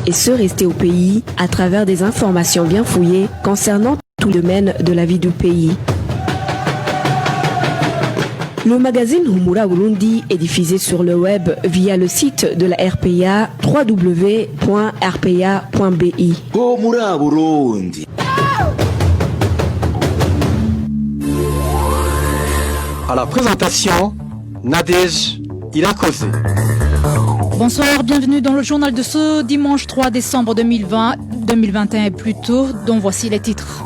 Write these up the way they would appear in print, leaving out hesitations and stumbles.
et ceux restés au pays à travers des informations bien fouillées concernant tout le domaine de la vie du pays. Le magazine Humura Burundi est diffusé sur le web via le site de la RPA www.rpa.bi. Humura Burundi. À la présentation, Nadège Irakoze. Bonsoir, bienvenue dans le journal de ce dimanche 3 décembre 2021 plutôt, dont voici les titres.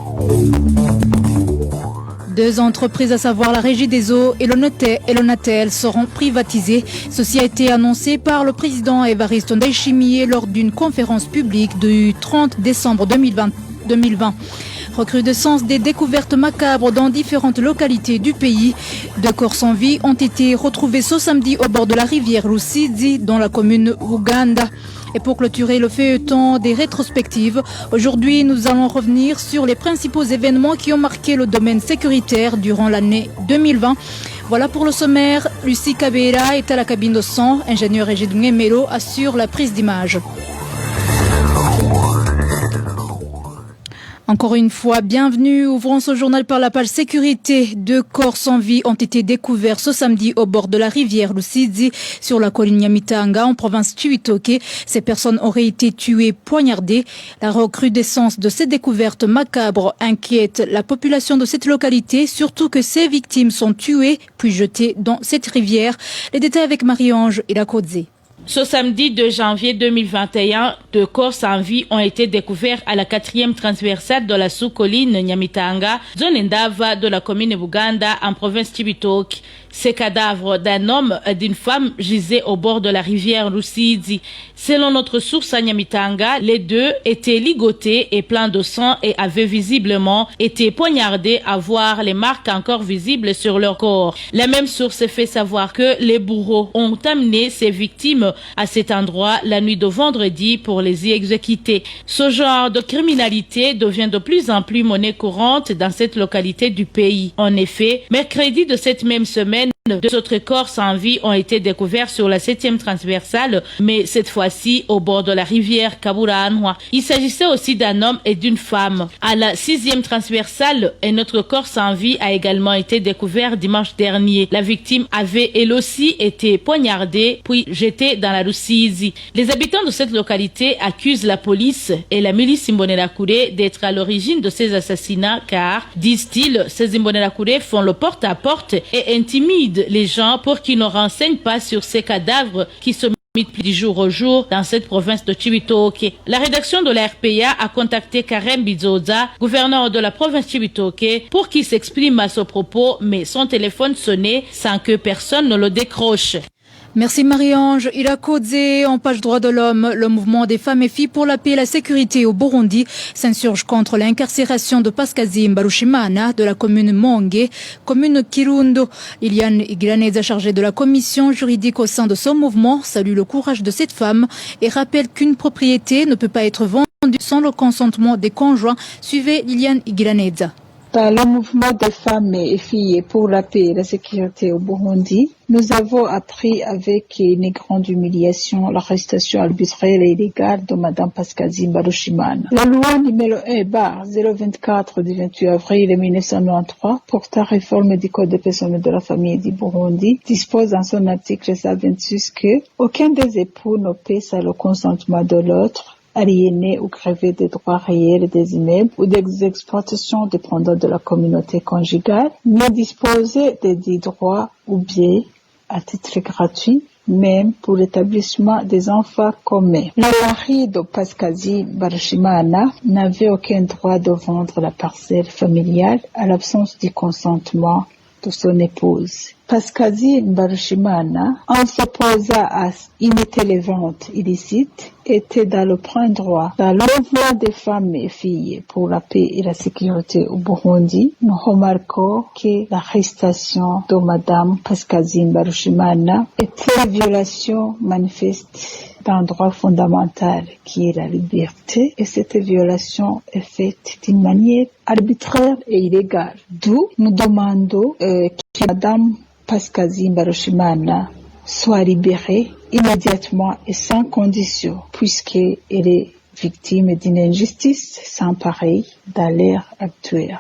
Deux entreprises, à savoir la Régie des eaux et l'Onatel, seront privatisées. Ceci a été annoncé par le président Évariste Ndayishimiye lors d'une conférence publique du 30 décembre 2020. Recrudescence des découvertes macabres dans différentes localités du pays. Deux corps sans vie ont été retrouvés ce samedi au bord de la rivière Rusizi dans la commune Uganda. Et pour clôturer le feuilleton des rétrospectives, aujourd'hui nous allons revenir sur les principaux événements qui ont marqué le domaine sécuritaire durant l'année 2020. Voilà pour le sommaire. Lucie Kabera est à la cabine de son. Ingénieur Égide Melo assure la prise d'image. Encore une fois, bienvenue. Ouvrons ce journal par la page sécurité. Deux corps sans vie ont été découverts ce samedi au bord de la rivière Rusizi sur la colline Nyamitanga en province Cibitoke. Ces personnes auraient été tuées, poignardées. La recrudescence de ces découvertes macabres inquiète la population de cette localité, surtout que ces victimes sont tuées puis jetées dans cette rivière. Les détails avec Marie-Ange Irakoze. Ce samedi 2 janvier 2021, deux corps sans vie ont été découverts à la 4e transversale de la sous-colline Nyamitanga, zone Ndava de la commune Buganda en province Cibitoke. Ces cadavres d'un homme et d'une femme gisaient au bord de la rivière Rusizi. Selon notre source à Nyamitanga, les deux étaient ligotés et pleins de sang et avaient visiblement été poignardés à voir les marques encore visibles sur leur corps. La même source fait savoir que les bourreaux ont amené ces victimes à cet endroit la nuit de vendredi pour les y exécuter. Ce genre de criminalité devient de plus en plus monnaie courante dans cette localité du pays. En effet, mercredi de cette même semaine, deux autres corps sans vie ont été découverts sur la 7e transversale, mais cette fois-ci au bord de la rivière Kaburanwa. Il s'agissait aussi d'un homme et d'une femme. À la 6e transversale, un autre corps sans vie a également été découvert dimanche dernier. La victime avait elle aussi été poignardée puis jetée dans la Rusizi. Les habitants de cette localité accusent la police et la milice Imbonerakure d'être à l'origine de ces assassinats car, disent-ils, ces Imbonerakure font le porte-à-porte et intimident les gens pour qu'ils ne renseignent pas sur ces cadavres qui se multiplient du jour au jour dans cette province de Cibitoke. La rédaction de la RPA a contacté Karen Bizoza, gouverneur de la province Cibitoke, pour qu'il s'exprime à ce propos, mais son téléphone sonnait sans que personne ne le décroche. Merci Marie-Ange Irakoze. En page droit de l'homme, le mouvement des femmes et filles pour la paix et la sécurité au Burundi s'insurge contre l'incarcération de Pascazi Mbarushimana de la commune Monge, commune Kirundo. Liliane Igraneza, chargée de la commission juridique au sein de ce mouvement, salue le courage de cette femme et rappelle qu'une propriété ne peut pas être vendue sans le consentement des conjoints. Suivez Liliane Igraneza. Dans le mouvement des femmes et filles pour la paix et la sécurité au Burundi, nous avons appris avec une grande humiliation l'arrestation arbitraire et illégale de Mme Pascazi Mbarushimana. La loi numéro 1/024 du 28 avril 1993 portant réforme du Code personnel de la famille du Burundi dispose dans son article 126 que aucun des époux ne peut sans le consentement de l'autre aliéner ou grever des droits réels des immeubles ou des exploitations dépendant de la communauté conjugale, mais disposer des droits ou biens à titre gratuit, même pour l'établissement des enfants communs. Le mari de Pascazi Mbarushimana n'avait aucun droit de vendre la parcelle familiale à l'absence du consentement de son épouse. Pascazi Mbarushimana, en s'opposant à une telle vente illicite, était dans le plein droit. Dans le mouvement des femmes et filles pour la paix et la sécurité au Burundi, nous remarquons que l'arrestation de Madame Pascazi Mbarushimana était une violation manifeste d'un droit fondamental qui est la liberté, et cette violation est faite d'une manière arbitraire et illégale. D'où nous demandons que Madame Pascazi Mbarushimana soit libérée immédiatement et sans condition, puisqu'elle est victime d'une injustice sans pareil dans l'ère actuelle.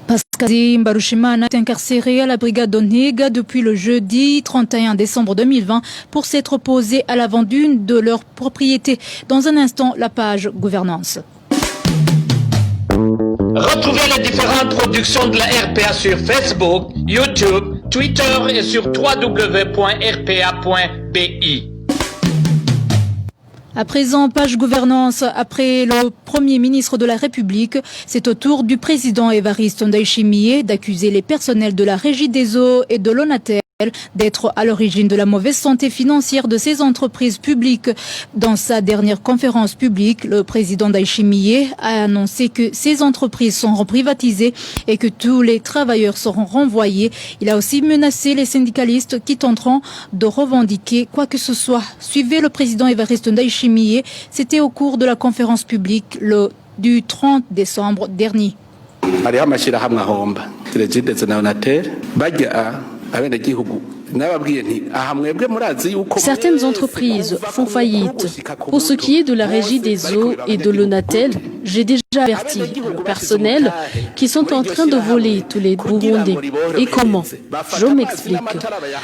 Pascazi Mbarushimana est incarcéré à la brigade d'Onega depuis le jeudi 31 décembre 2020 pour s'être opposé à la vente d'une de leurs propriétés. Dans un instant, la page gouvernance. Retrouvez les différentes productions de la RPA sur Facebook, YouTube, Twitter et sur www.rpa.bi. À présent, page gouvernance. Après le Premier ministre de la République, c'est au tour du président Évariste Ndayishimiye d'accuser les personnels de la Régie des eaux et de l'ONATEL d'être à l'origine de la mauvaise santé financière de ces entreprises publiques. Dans sa dernière conférence publique, le président Ndayishimiye a annoncé que ces entreprises seront privatisées et que tous les travailleurs seront renvoyés. Il a aussi menacé les syndicalistes qui tenteront de revendiquer quoi que ce soit. Suivez le président Évariste Ndayishimiye, c'était au cours de la conférence publique du 30 décembre dernier. Certaines entreprises font faillite. Pour ce qui est de la Régie des eaux et de l'ONATEL, j'ai déjà averti le personnel qui sont en train de voler tous les Burundais. Et comment? Je m'explique.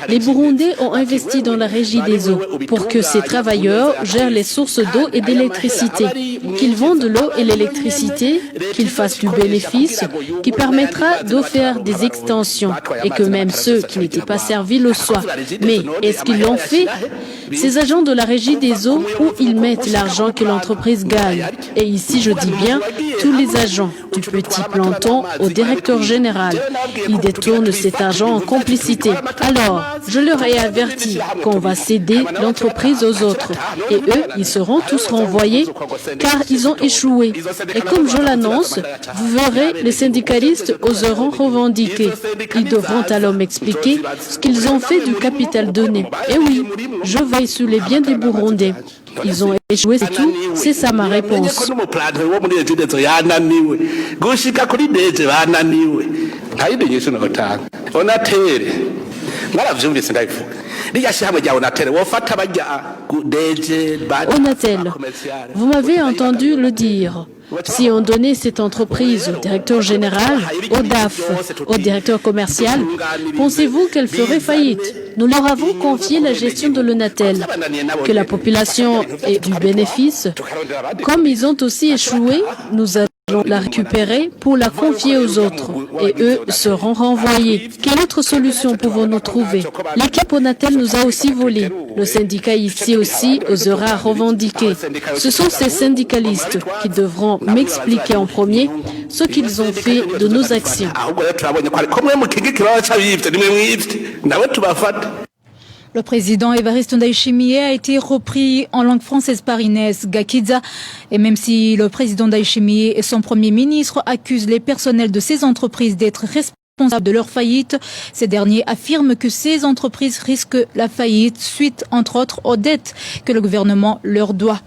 Les Burundais ont investi dans la Régie des eaux pour que ces travailleurs gèrent les sources d'eau et d'électricité, qu'ils vendent l'eau et l'électricité, qu'ils fassent du bénéfice, qui permettra de faire des extensions et que même ceux qui n'étaient pas servis le soient. Mais est-ce qu'ils l'ont fait? Ces agents de la Régie des eaux, où ils mettent l'argent que l'entreprise gagne? Et ici, je dis bien, tous les agents, du petit planton au directeur général, ils détournent cet argent en complicité. Alors, je leur ai averti qu'on va céder l'entreprise aux autres. Et eux, ils seront tous renvoyés car ils ont échoué. Et comme je l'annonce, vous verrez, les syndicalistes oseront revendiquer. Ils devront alors m'expliquer ce qu'ils ont fait du capital donné. Et oui, je veille sur les biens des Burundais. Ils ont échoué, c'est tout. C'est ça ma réponse. ONATEL, vous m'avez entendu le dire. Si on donnait cette entreprise au directeur général, au DAF, au directeur commercial, pensez-vous qu'elle ferait faillite? Nous leur avons confié la gestion de l'ONATEL. Que la population ait du bénéfice, comme ils ont aussi échoué, nous allons la récupérer pour la confier aux autres et eux seront renvoyés. Quelle autre solution pouvons-nous trouver? L'équipe ONATEL nous a aussi volé. Le syndicat ici aussi osera revendiquer. Ce sont ces syndicalistes qui devront m'expliquer en premier ce qu'ils ont fait de nos actions. Le président Évariste Ndayishimiye a été repris en langue française par Inès Gakidza. Et même si le président Ndayishimiye et son premier ministre accusent les personnels de ces entreprises d'être responsables de leur faillite, ces derniers affirment que ces entreprises risquent la faillite suite, entre autres, aux dettes que le gouvernement leur doit.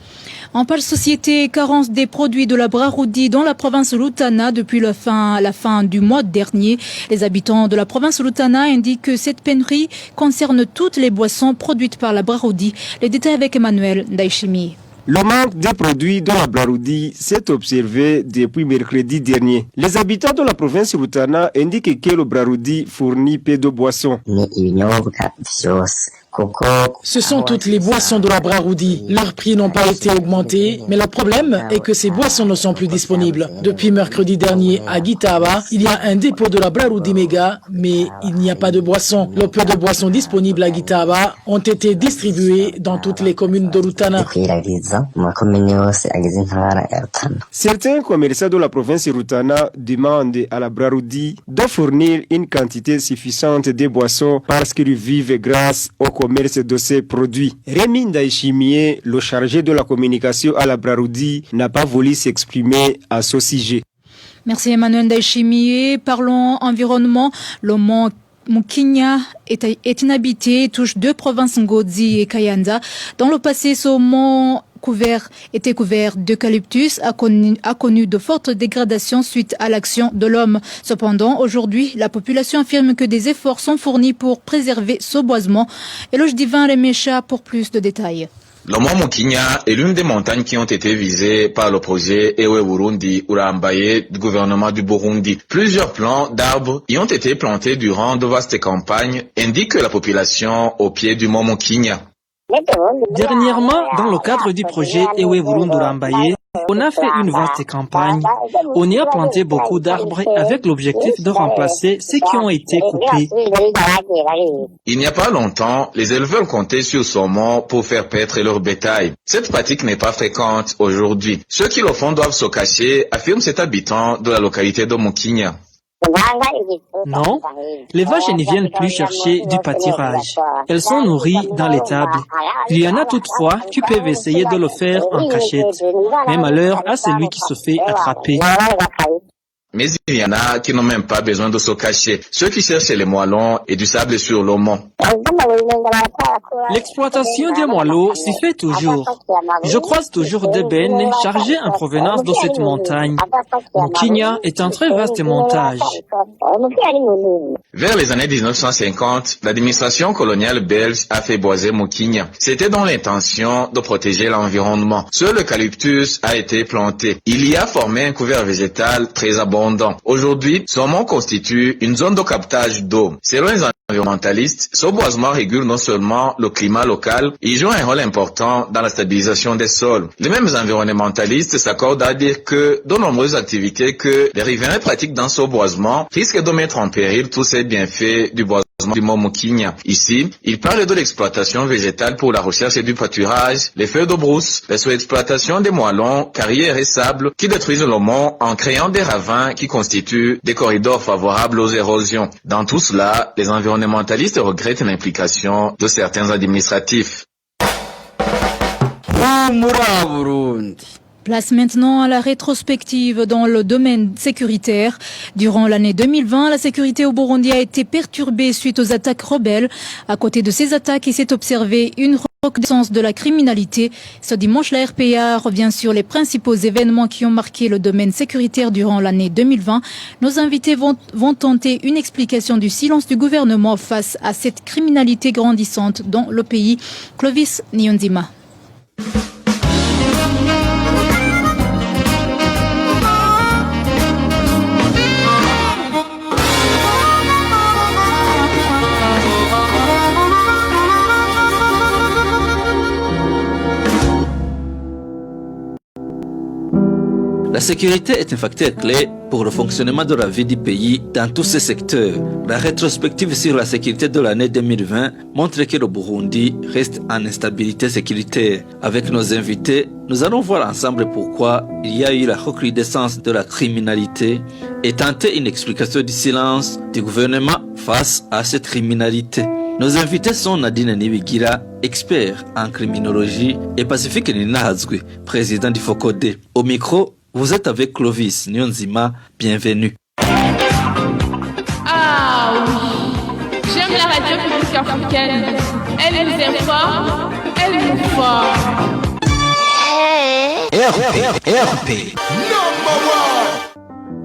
En page société, carence des produits de la Braroudi dans la province Lutana depuis la fin du mois dernier. Les habitants de la province Lutana indiquent que cette pénurie concerne toutes les boissons produites par la Braroudi. Les détails avec Emmanuel Ndayishimiye. Le manque de produits de la Braroudi s'est observé depuis mercredi dernier. Les habitants de la province Lutana indiquent que le Braroudi fournit peu de boissons. Ce sont toutes les boissons de la Braroudi. Leurs prix n'ont pas été augmentés, mais le problème est que ces boissons ne sont plus disponibles. Depuis mercredi dernier à Gitaba, il y a un dépôt de la Braroudi Mega, mais il n'y a pas de boissons. Le peu de boissons disponibles à Gitaba ont été distribuées dans toutes les communes de Lutana. Certains commerçants de la province Lutana demandent à la Braroudi de fournir une quantité suffisante de boissons parce qu'ils vivent grâce au commerce de ces produits. Rémi Ndayishimiye, le chargé de la communication à la Braroudi, n'a pas voulu s'exprimer à ce sujet. Merci Emmanuel Ndayishimiye. Parlons environnement. Le mont Mukinya est inhabité et touche deux provinces, Ngozi et Kayanza. Dans le passé, ce mont était couvert d'eucalyptus a connu de fortes dégradations suite à l'action de l'homme. Cependant, aujourd'hui, la population affirme que des efforts sont fournis pour préserver ce boisement. Éloge Divin Remécha pour plus de détails. Le mont Mukinya est l'une des montagnes qui ont été visées par le projet Ewe Burundi Urambaye du gouvernement du Burundi. Plusieurs plants d'arbres y ont été plantés durant de vastes campagnes, indique la population au pied du mont Mukinya. Dernièrement, dans le cadre du projet Ewe Burundi Urambaye, on a fait une vaste campagne. On y a planté beaucoup d'arbres avec l'objectif de remplacer ceux qui ont été coupés. Il n'y a pas longtemps, les éleveurs comptaient sur ce mont pour faire paître leur bétail. Cette pratique n'est pas fréquente aujourd'hui. Ceux qui le font doivent se cacher, affirme cet habitant de la localité de Mukinya. Non, les vaches ne viennent plus chercher du pâturage. Elles sont nourries dans l'étable. Il y en a toutefois qui peuvent essayer de le faire en cachette. Mais malheur à celui qui se fait attraper. Mais il y en a qui n'ont même pas besoin de se cacher. Ceux qui cherchent les moellons et du sable sur le mont. L'exploitation des moellons s'y fait toujours. Je croise toujours des bennes chargées en provenance de cette montagne. Mukinya est un très vaste montage. Vers les années 1950, l'administration coloniale belge a fait boiser Mukinya. C'était dans l'intention de protéger l'environnement. Seul l'eucalyptus a été planté. Il y a formé un couvert végétal très abondant. Aujourd'hui, ce mont constitue une zone de captage d'eau. Selon les environnementalistes, ce boisement régule non seulement le climat local, il joue un rôle important dans la stabilisation des sols. Les mêmes environnementalistes s'accordent à dire que de nombreuses activités que les riverains pratiquent dans ce boisement risquent de mettre en péril tous ces bienfaits du boisement du mont Mukinya. Ici, il parle de l'exploitation végétale pour la recherche et du pâturage, les feux de brousse, la sous-exploitation des moellons, carrières et sables qui détruisent le mont en créant des ravins qui constituent des corridors favorables aux érosions. Dans tout cela, les environnementalistes regrettent l'implication de certains administratifs. Place maintenant à la rétrospective dans le domaine sécuritaire. Durant l'année 2020, la sécurité au Burundi a été perturbée suite aux attaques rebelles. À côté de ces attaques, il s'est observé une recrudescence de la criminalité. Ce dimanche, la RPA revient sur les principaux événements qui ont marqué le domaine sécuritaire durant l'année 2020. Nos invités vont tenter une explication du silence du gouvernement face à cette criminalité grandissante dans le pays. Clovis Nyonzima. La sécurité est un facteur clé pour le fonctionnement de la vie du pays dans tous ses secteurs. La rétrospective sur la sécurité de l'année 2020 montre que le Burundi reste en instabilité sécuritaire. Avec nos invités, nous allons voir ensemble pourquoi il y a eu la recrudescence de la criminalité et tenter une explication du silence du gouvernement face à cette criminalité. Nos invités sont Nadine Nibigira, expert en criminologie, et Pacifique Ninahazwe, président du FOCODE. Au micro, vous êtes avec Clovis Nyonzima, bienvenue. Ah oui, j'aime la radio publique africaine. Elle nous informe, elle nous forme. RP.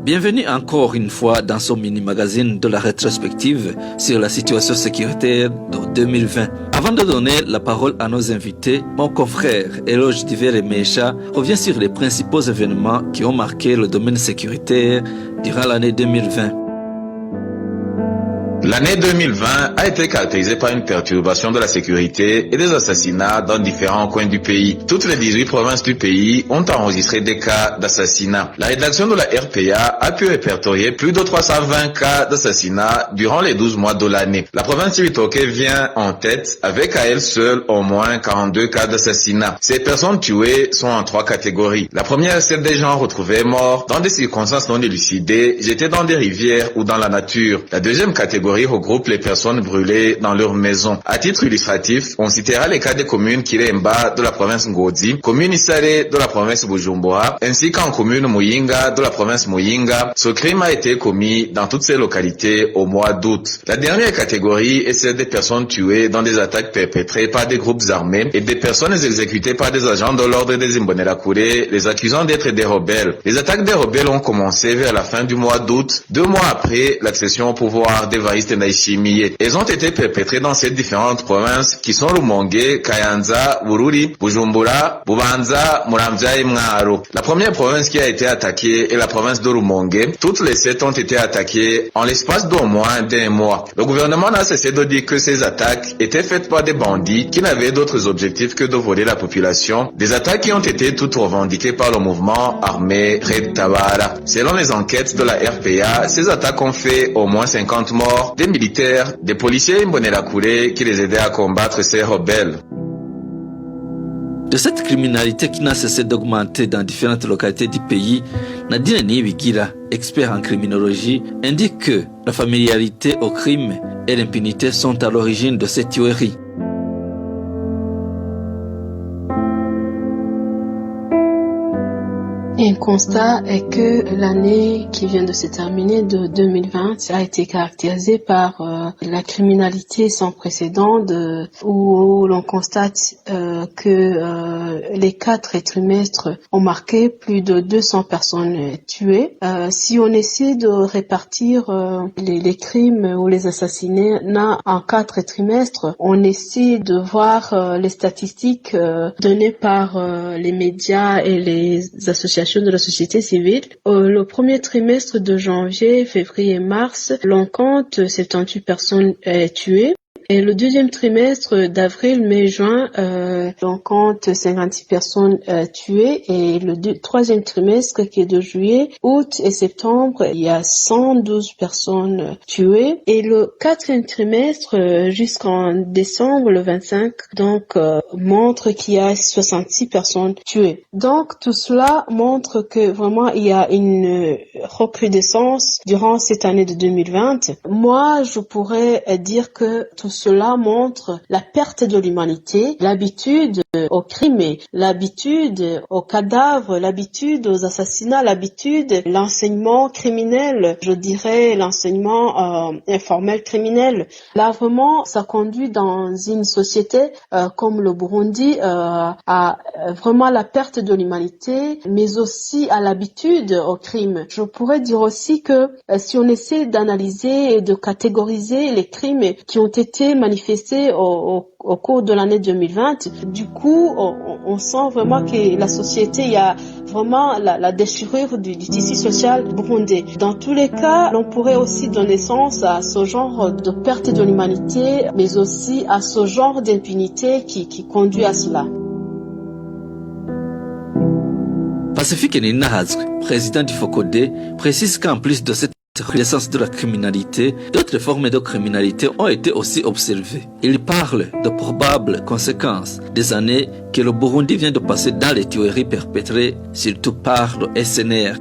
Bienvenue encore une fois dans ce mini-magazine de la rétrospective sur la situation sécuritaire de 2020. Avant de donner la parole à nos invités, mon confrère Éloge Divin-Remécha revient sur les principaux événements qui ont marqué le domaine sécuritaire durant l'année 2020. L'année 2020 a été caractérisée par une perturbation de la sécurité et des assassinats dans différents coins du pays. Toutes les 18 provinces du pays ont enregistré des cas d'assassinats. La rédaction de la RPA a pu répertorier plus de 320 cas d'assassinats durant les 12 mois de l'année. La province du Bitoke vient en tête avec à elle seule au moins 42 cas d'assassinats. Ces personnes tuées sont en 3 catégories. La première, celle des gens retrouvés morts dans des circonstances non élucidées, jetés dans des rivières ou dans la nature. La deuxième catégorie catégorie regroupe les personnes brûlées dans leur maison. À titre illustratif, on citera les cas des communes Kiremba de la province Ngodi, commune Isare de la province Bujumbura, ainsi qu'en commune Muyinga de la province Muyinga. Ce crime a été commis dans toutes ces localités au mois d'août. La dernière catégorie est celle des personnes tuées dans des attaques perpétrées par des groupes armés et des personnes exécutées par des agents de l'ordre des Imbonerakure, les accusant d'être des rebelles. Les attaques des rebelles ont commencé vers la fin du mois d'août, 2 mois après l'accession au pouvoir d'Evariste Ndayishimiye. Elles ont été perpétrées dans ces différentes provinces qui sont Rumonge, Kayanza, Bururi, Bujumbura, Bubanza, Muramvya et Mwaro. La première province qui a été attaquée est la province de Rumonge. Toutes les 7 ont été attaquées en l'espace d'au moins d'un mois. Le gouvernement n'a cessé de dire que ces attaques étaient faites par des bandits qui n'avaient d'autres objectifs que de voler la population. Des attaques qui ont été toutes revendiquées par le mouvement armé Red Tabara. Selon les enquêtes de la RPA, ces attaques ont fait au moins 50 morts, des militaires, des policiers Imbonerakure qui les aidaient à combattre ces rebelles. De cette criminalité qui n'a cessé d'augmenter dans différentes localités du pays, Nadine Nibigira, expert en criminologie, indique que la familiarité au crime et l'impunité sont à l'origine de ces tueries. Un constat est que l'année qui vient de se terminer, de 2020, a été caractérisée par la criminalité sans précédent, où l'on constate que les 4 trimestres ont marqué plus de 200 personnes tuées. Si on essaie de répartir les crimes ou les assassinats en 4 trimestres, on essaie de voir les statistiques données par les médias et les associations de la société civile. Le premier trimestre de janvier, février, mars, l'on compte 78 personnes tuées. Et le deuxième trimestre d'avril, mai, juin, on compte 56 personnes tuées. Et le troisième trimestre qui est de juillet, août et septembre, il y a 112 personnes tuées. Et le quatrième trimestre jusqu'en décembre, le 25, donc montre qu'il y a 66 personnes tuées. Donc tout cela montre que vraiment il y a une recrudescence durant cette année de 2020. Moi, je pourrais dire que tout cela montre la perte de l'humanité, l'habitude au crime, l'habitude aux cadavres, l'habitude aux assassinats, l'habitude, l'enseignement criminel, je dirais l'enseignement informel criminel. Là, vraiment, ça conduit dans une société comme le Burundi à vraiment la perte de l'humanité, mais aussi à l'habitude au crime. Je pourrais dire aussi que si on essaie d'analyser et de catégoriser les crimes qui ont été manifestés au cours de l'année 2020, du coup, on sent vraiment que la société, il y a vraiment la déchirure du tissu social burundais. Dans tous les cas, on pourrait aussi donner sens à ce genre de perte de l'humanité, mais aussi à ce genre d'impunité qui conduit à cela. Pacifique Ninahazwe, président du FOCODE, précise qu'en plus de cette recrudescence de la criminalité, d'autres formes de criminalité ont été aussi observées. Il parle de probables conséquences des années que le Burundi vient de passer dans les tueries perpétrées, surtout par le SNR.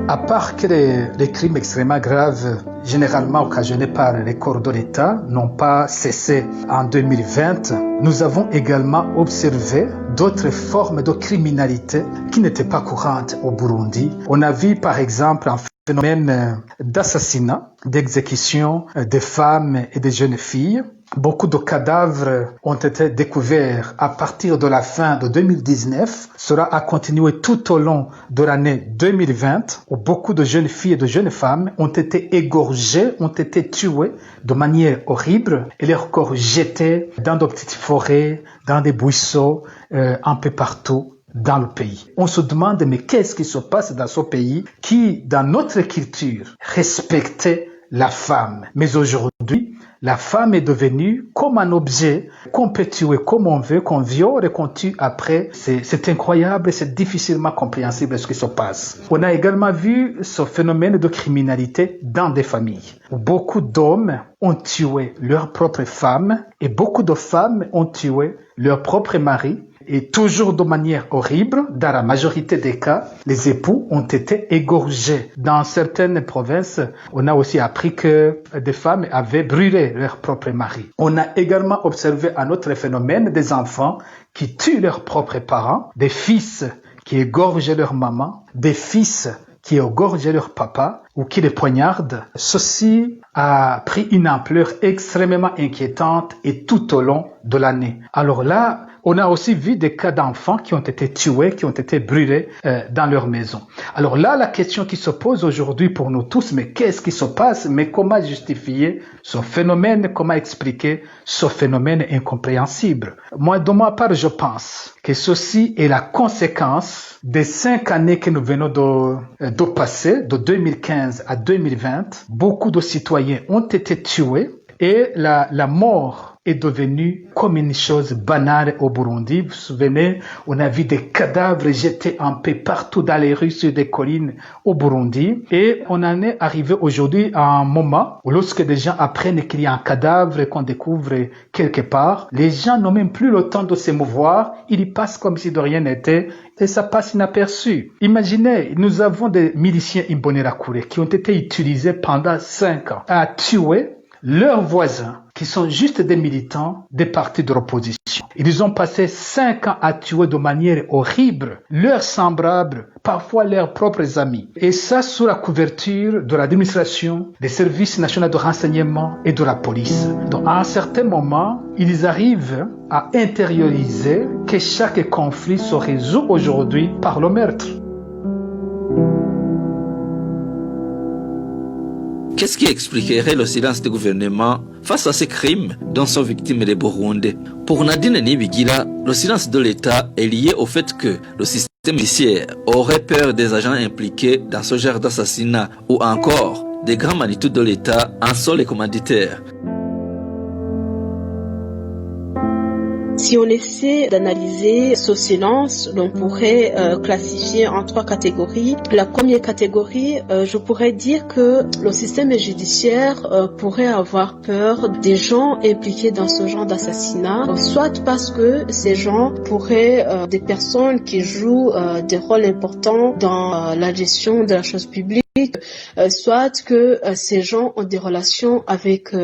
À part que les crimes extrêmement graves, généralement occasionnés par les corps de l'État, n'ont pas cessé en 2020, nous avons également observé d'autres formes de criminalité qui n'étaient pas courantes au Burundi. On a vu par exemple un phénomène d'assassinat, d'exécution des femmes et des jeunes filles. Beaucoup de cadavres ont été découverts à partir de la fin de 2019. Cela a continué tout au long de l'année 2020 où beaucoup de jeunes filles et de jeunes femmes ont été égorgées, ont été tuées de manière horrible et leurs corps jetés dans de petites forêts, dans des buisons, un peu partout dans le pays. On se demande mais qu'est-ce qui se passe dans ce pays qui, dans notre culture, respectait la femme. Mais aujourd'hui, la femme est devenue comme un objet qu'on peut tuer comme on veut, qu'on viole et qu'on tue après. C'est incroyable et c'est difficilement compréhensible ce qui se passe. On a également vu ce phénomène de criminalité dans des familles où beaucoup d'hommes ont tué leurs propres femmes et beaucoup de femmes ont tué leur propre mari. Et toujours de manière horrible, dans la majorité des cas, les époux ont été égorgés. Dans certaines provinces, on a aussi appris que des femmes avaient brûlé leur propre mari. On a également observé un autre phénomène, des enfants qui tuent leurs propres parents, des fils qui égorgent leur maman, des fils qui égorgent leur papa ou qui les poignardent. Ceci a pris une ampleur extrêmement inquiétante et tout au long de l'année. Alors là, on a aussi vu des cas d'enfants qui ont été tués, qui ont été brûlés dans leur maison. Alors là, la question qui se pose aujourd'hui pour nous tous, mais qu'est-ce qui se passe? Mais comment justifier ce phénomène? Comment expliquer ce phénomène incompréhensible? Moi, de ma part, je pense que ceci est la conséquence des 5 années que nous venons de passer, de 2015 à 2020. Beaucoup de citoyens ont été tués et la mort est devenue comme une chose banale au Burundi. Vous vous souvenez, on a vu des cadavres jetés un peu partout dans les rues sur des collines au Burundi. Et on en est arrivé aujourd'hui à un moment où lorsque des gens apprennent qu'il y a un cadavre et qu'on découvre quelque part, les gens n'ont même plus le temps de s'émouvoir. Ils y passent comme si de rien n'était et ça passe inaperçu. Imaginez, nous avons des miliciens Imbonerakure qui ont été utilisés pendant 5 ans à tuer leurs voisins qui sont juste des militants des partis de l'opposition. Ils ont passé 5 ans à tuer de manière horrible leurs semblables, parfois leurs propres amis. Et ça sous la couverture de l'administration, des services nationaux de renseignement et de la police. Donc à un certain moment, ils arrivent à intérioriser que chaque conflit se résout aujourd'hui par le meurtre. Qu'est-ce qui expliquerait le silence du gouvernement face à ces crimes dont sont victimes les Burundais? Pour Nadine Nibigira, le silence de l'État est lié au fait que le système judiciaire aurait peur des agents impliqués dans ce genre d'assassinat ou encore des grandes magnitudes de l'État en sol et commanditaire. Si on essaie d'analyser ce silence, on pourrait classifier en 3 catégories. La première catégorie, je pourrais dire que le système judiciaire pourrait avoir peur des gens impliqués dans ce genre d'assassinat, soit parce que ces gens pourraient, des personnes qui jouent des rôles importants dans la gestion de la chose publique, soit que ces gens ont des relations avec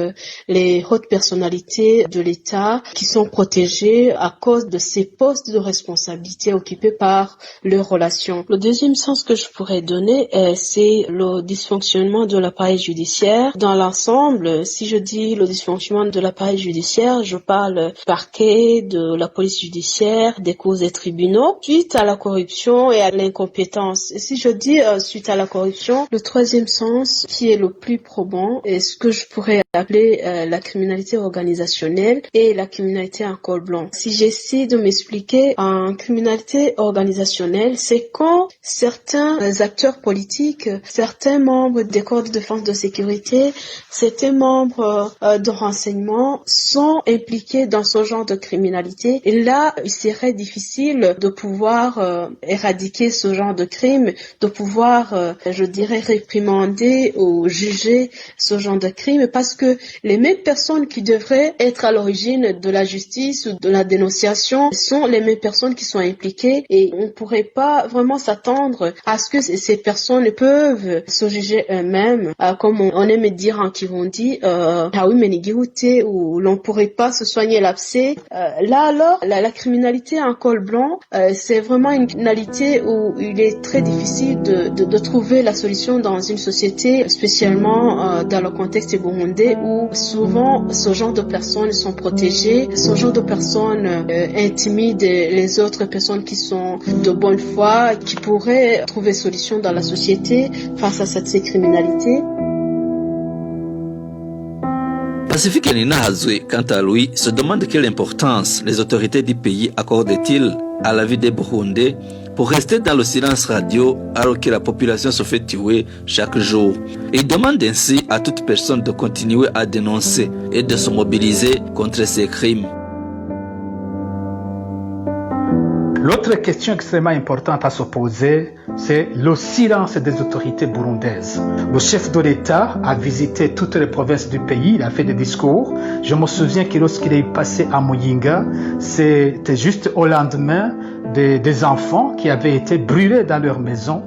les hautes personnalités de l'État qui sont protégées à cause de ces postes de responsabilité occupés par leurs relations. Le deuxième sens que je pourrais donner, c'est le dysfonctionnement de l'appareil judiciaire. Dans l'ensemble, si je dis le dysfonctionnement de l'appareil judiciaire, je parle du parquet, de la police judiciaire, des cours et tribunaux, suite à la corruption et à l'incompétence. Et si je dis suite à la corruption, le troisième sens qui est le plus probant est ce que je pourrais appeler la criminalité organisationnelle et la criminalité en col blanc. Si j'essaie de m'expliquer, en criminalité organisationnelle, c'est quand certains acteurs politiques, certains membres des corps de défense de sécurité, certains membres de renseignement sont impliqués dans ce genre de criminalité. Et là, il serait difficile de pouvoir éradiquer ce genre de crime, de pouvoir, je dirais, réprimander ou juger ce genre de crime, parce que les mêmes personnes qui devraient être à l'origine de la justice ou de la dénonciation sont les mêmes personnes qui sont impliquées, et on ne pourrait pas vraiment s'attendre à ce que ces personnes peuvent se juger eux-mêmes, comme on aime dire en Kirundi, ou l'on pourrait pas se soigner l'abcès. Là alors, la criminalité en col blanc, c'est vraiment une criminalité où il est très difficile de trouver la solution dans une société, spécialement dans le contexte burundais où souvent ce genre de personnes sont protégées, ce genre de personnes intimident les autres personnes qui sont de bonne foi, qui pourraient trouver solution dans la société face à cette criminalité. Pacifique Ninahazwe, quant à lui, se demande quelle importance les autorités du pays accordent-ils à la vie des Burundais pour rester dans le silence radio alors que la population se fait tuer chaque jour. Il demande ainsi à toute personne de continuer à dénoncer et de se mobiliser contre ces crimes. L'autre question extrêmement importante à se poser, c'est le silence des autorités burundaises. Le chef de l'État a visité toutes les provinces du pays, il a fait des discours. Je me souviens que lorsqu'il est passé à Muyinga, c'était juste au lendemain des enfants qui avaient été brûlés dans leur maison.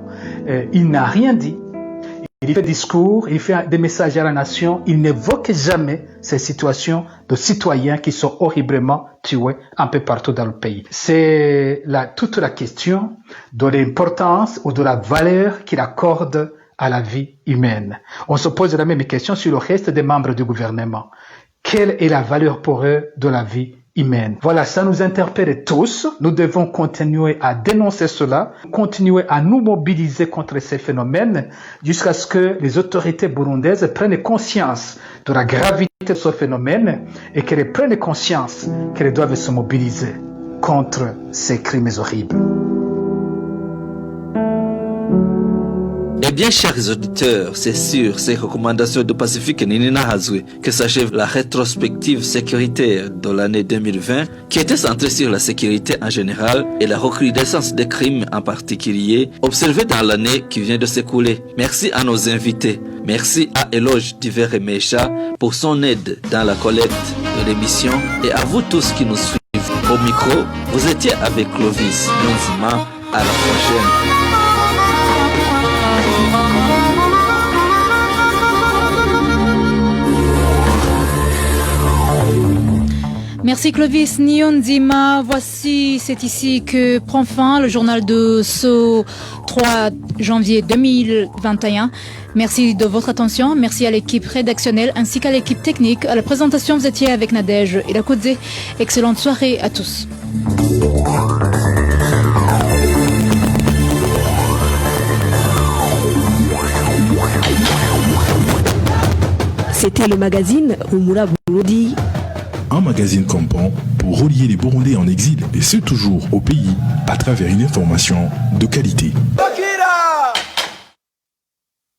Il n'a rien dit. Il fait des discours, il fait des messages à la nation, il n'évoque jamais ces situations de citoyens qui sont horriblement tués un peu partout dans le pays. C'est toute la question de l'importance ou de la valeur qu'il accorde à la vie humaine. On se pose la même question sur le reste des membres du gouvernement. Quelle est la valeur pour eux de la vie humaine? Voilà, ça nous interpelle tous. Nous devons continuer à dénoncer cela, continuer à nous mobiliser contre ces phénomènes jusqu'à ce que les autorités burundaises prennent conscience de la gravité de ce phénomène et qu'elles prennent conscience qu'elles doivent se mobiliser contre ces crimes horribles. Eh bien, chers auditeurs, c'est sur ces recommandations de Pacifique Ninina Hazwe que s'achève la rétrospective sécuritaire de l'année 2020, qui était centrée sur la sécurité en général et la recrudescence des crimes en particulier, observés dans l'année qui vient de s'écouler. Merci à nos invités. Merci à Eloge Diver et Mecha pour son aide dans la collecte de l'émission et à vous tous qui nous suivez. Au micro, vous étiez avec Clovis Nonzima. À la prochaine. Merci Clovis Nyonzima. Voici, c'est ici que prend fin le journal de ce 3 janvier 2021. Merci de votre attention. Merci à l'équipe rédactionnelle ainsi qu'à l'équipe technique. À la présentation, vous étiez avec Nadège et Lakodze. Excellente soirée à tous. C'était le magazine Humura Burundi. Un magazine comprend pour relier les Burundais en exil, et ce toujours au pays, à travers une information de qualité. Bakira